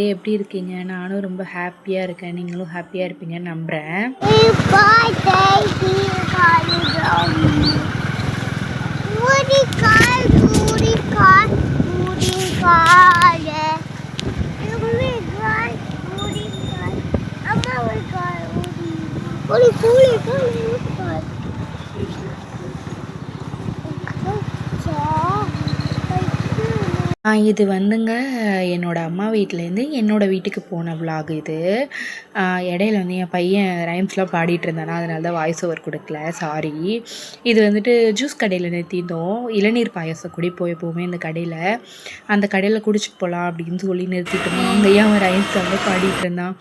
எப்படி இருக்கீங்க? நானும் ரொம்ப ஹாப்பியா இருக்கேன். நீங்களும் ஹாப்பியா இருப்பீங்கன்னு நம்புறேன். இது வந்துங்க என்னோட அம்மா வீட்லேருந்து என்னோட வீட்டுக்கு போன விலாக் இது. இடையில வந்து என் பையன் ரைம்ஸ்லாம் பாடிட்டு இருந்தானா, அதனால தான் வாய்ஸ் ஓவர் கொடுக்கல, சாரி. இது வந்துட்டு ஜூஸ் கடையில் நிறுத்தியிருந்தோம். இளநீர் பாயாசம் குடிப்போம் எப்போவுமே இந்த கடையில். அந்த கடையில் குடிச்சிட்டு போகலாம் அப்படின்னு சொல்லி நிறுத்திட்டோம். அங்கேயே அவன் ரைம்ஸ் வந்து பாடிட்டு இருந்தான்.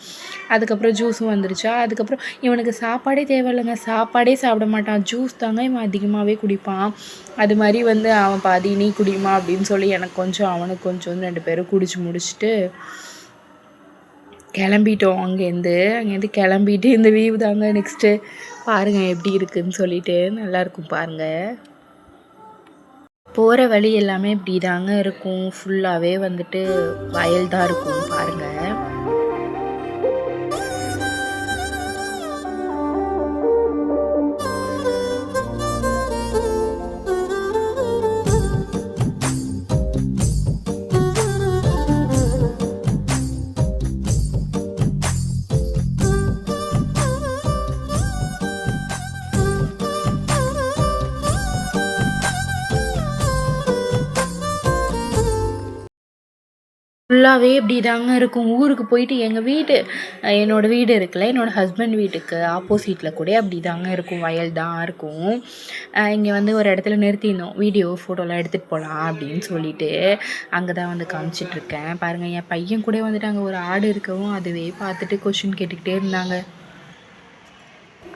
அதுக்கப்புறம் ஜூஸும் வந்துருச்சா. அதுக்கப்புறம் இவனுக்கு சாப்பாடே தேவையில்லைங்க, சாப்பாடே சாப்பிட மாட்டான், ஜூஸ் தாங்க இவன் அதிகமாகவே குடிப்பான். அது மாதிரி வந்து அவன் பாதி நீ குடிமா அப்படின்னு சொல்லி எனக்கு கொஞ்சம் அவனுக்கு கொஞ்சம் 2 பேரும் குடிச்சு முடிச்சுட்டு கிளம்பிட்டோம். அங்கேருந்து கிளம்பிட்டு இந்த வீவு தாங்க நெக்ஸ்ட்டு பாருங்கள் எப்படி இருக்குதுன்னு சொல்லிட்டு. நல்லாயிருக்கும் பாருங்கள். போகிற வழி எல்லாமே இப்படி தாங்க இருக்கும். ஃபுல்லாகவே வந்துட்டு வயல் தான் இருக்கும் பாருங்கள். ஃபுல்லாகவே இப்படி தாங்க இருக்கும். ஊருக்கு போயிட்டு என்னோடய வீடு இருக்குல்ல, என்னோடய ஹஸ்பண்ட் வீட்டுக்கு ஆப்போசிட்டில் கூட அப்படி தாங்க இருக்கும், வயல் தான் இருக்கும். இங்கே வந்து ஒரு இடத்துல நிறுத்தியிருந்தோம், வீடியோ ஃபோட்டோலாம் எடுத்துகிட்டு போகலாம் அப்படின்னு சொல்லிட்டு. அங்கே தான் வந்து காமிச்சிட்ருக்கேன் பாருங்கள். என் பையன் கூட வந்துட்டு அங்கே ஒரு ஆடு இருக்கவும் அதுவே பார்த்துட்டு கொஷின் கேட்டுக்கிட்டே இருந்தாங்க.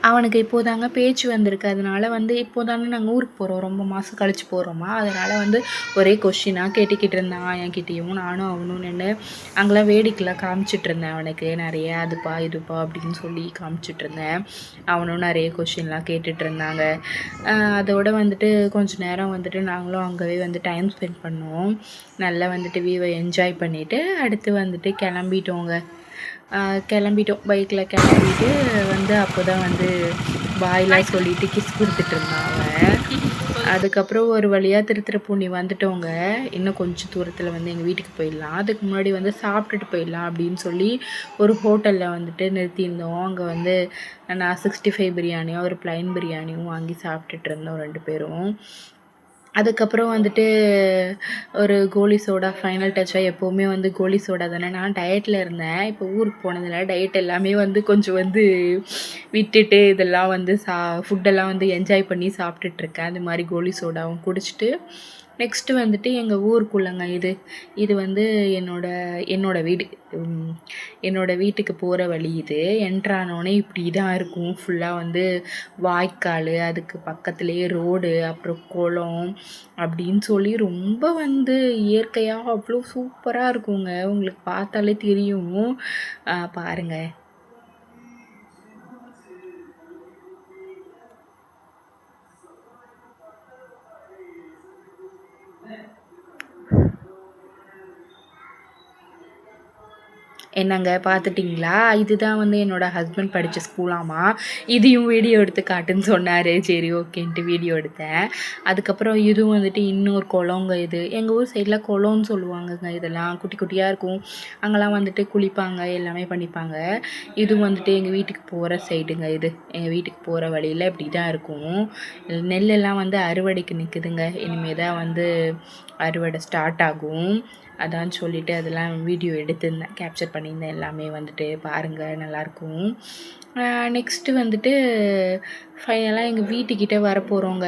அவனுக்கு இப்போதாங்க பேச்சு வந்திருக்கு. அதனால வந்து இப்போதானே நாங்கள் ஊருக்கு போகிறோம், ரொம்ப மாதம் கழித்து போகிறோமா, அதனால் வந்து ஒரே கொஷினாக கேட்டுக்கிட்டு இருந்தான் என்கிட்டேயும். நானும் அவனும் நின்று அங்கெல்லாம் வேடிக்கைலாம் காமிச்சிட்ருந்தேன் அவனுக்கு நிறைய. அதுப்பா இதுப்பா அப்படின்னு சொல்லி காமிச்சிட்ருந்தேன். அவனும் நிறைய கொஷின்லாம் கேட்டுட்ருந்தாங்க. அதோடு வந்துட்டு கொஞ்சம் நேரம் வந்துட்டு நாங்களும் அங்கேயே வந்து டைம் ஸ்பெண்ட் பண்ணோம். நல்லா வந்துட்டு வியூவை என்ஜாய் பண்ணிவிட்டு அடுத்து வந்துட்டு கிளம்பிட்டோம். பைக்கில் கிளம்பிட்டு வந்து அப்போ தான் வந்து பாய்லாம் சொல்லிவிட்டு கிஸ் கொடுத்துட்ருந்தான் அவன். அதுக்கப்புறம் ஒரு வழியாக திருத்துறைப்பூண்டி வந்துட்டோங்க. இன்னும் கொஞ்சம் தூரத்தில் வந்து எங்கள் வீட்டுக்கு போயிடலாம். அதுக்கு முன்னாடி வந்து சாப்பிட்டுட்டு போயிடலாம் அப்படின்னு சொல்லி ஒரு ஹோட்டலில் வந்துட்டு நிறுத்தியிருந்தோம். அங்கே வந்து நான் 65 பிரியாணியும் ஒரு ப்ளைன் பிரியாணியும் வாங்கி சாப்பிட்டுட்டு இருந்தோம் 2 பேரும். அதுக்கப்புறம் வந்துட்டு ஒரு கோலி சோடா ஃபைனல் டச்சாக. எப்போவுமே வந்து கோலி சோடா தானே. நான் டயட்டில் இருந்தேன். இப்போ ஊருக்கு போனதில் டயட் எல்லாமே வந்து கொஞ்சம் வந்து விட்டுட்டு இதெல்லாம் வந்து ஃபுட்டெல்லாம் வந்து என்ஜாய் பண்ணி சாப்பிட்டுட்ருக்கேன். அது மாதிரி கோலி சோடாவும் குடிச்சிட்டு நெக்ஸ்ட்டு வந்துட்டு எங்கள் ஊருக்குள்ளங்க இது வந்து என்னோடய வீடு. என்னோடய வீட்டுக்கு போகிற வழி இது. என்ட்ரானோடனே இப்படி தான் இருக்கும். ஃபுல்லாக வந்து வாய்க்கால், அதுக்கு பக்கத்துலேயே ரோடு, அப்புறம் குளம் அப்படின்னு சொல்லி ரொம்ப வந்து இயற்கையாக அவ்வளோ சூப்பராக இருக்குங்க. உங்களுக்கு பார்த்தாலே தெரியும். பாருங்கள். என்னங்க பார்த்துட்டிங்களா? இதுதான் வந்து என்னோடய ஹஸ்பண்ட் படித்த ஸ்கூலாமா. இதையும் வீடியோ எடுத்து காட்டுன்னு சொன்னார். சரி ஓகேன்ட்டு வீடியோ எடுத்தேன். அதுக்கப்புறம் இதுவும் வந்துட்டு இன்னொரு குளங்க இது. எங்கள் ஊர் சைடில் குளம்னு சொல்லுவாங்கங்க. இதெல்லாம் குட்டி குட்டியாக இருக்கும். அங்கெல்லாம் வந்துட்டு குளிப்பாங்க, எல்லாமே பண்ணிப்பாங்க. இதுவும் வந்துட்டு எங்கள் வீட்டுக்கு போகிற சைடுங்க இது. எங்கள் வீட்டுக்கு போகிற வழியில் இப்படி தான் இருக்கும். நெல்லெல்லாம் வந்து அறுவடைக்கு நிற்குதுங்க. இனிமேல் தான் வந்து அறுவடை ஸ்டார்ட் ஆகும். அதான் சொல்லிவிட்டு அதெல்லாம் வீடியோ எடுத்திருந்தேன், கேப்சர் பண்ணியிருந்தேன். எல்லாமே வந்துட்டு பாருங்கள், நல்லாயிருக்கும். நெக்ஸ்ட்டு வந்துட்டு ஃபைனலாக எங்கள் வீட்டுக்கிட்ட வரப்போகிறோங்க.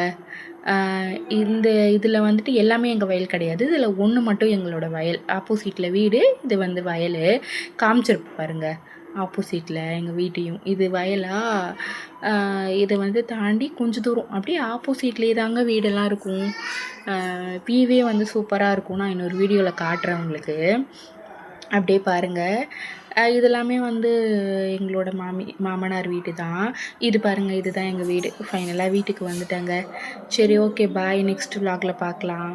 இந்த இதில் வந்துட்டு எல்லாமே எங்கள் வயல் கிடையாது. இதில் ஒன்று மட்டும் எங்களோட வயல். ஆப்போசிட்டில் வீடு, இது வந்து வயல். காமிச்சிருப்பேன் பாருங்கள் ஆப்போசிட்டில் எங்கள் வீட்டையும். இது வயலா. இதை வந்து தாண்டி கொஞ்சம் தூரம் அப்படியே ஆப்போசிட்லேயே தாங்க வீடெல்லாம் இருக்கும். வியூவே வந்து சூப்பராக இருக்கும். நான் இன்னொரு வீடியோவில் காட்டுறேன் உங்களுக்கு. அப்படியே பாருங்கள். இதெல்லாமே வந்து எங்களோட மாமனார் வீடு தான். இது பாருங்கள், இதுதான் எங்கள் வீடு. ஃபைனலாக வீட்டுக்கு வந்துட்டேங்க. சரி ஓகே, பாய். நெக்ஸ்ட் vlogல பார்க்கலாம்.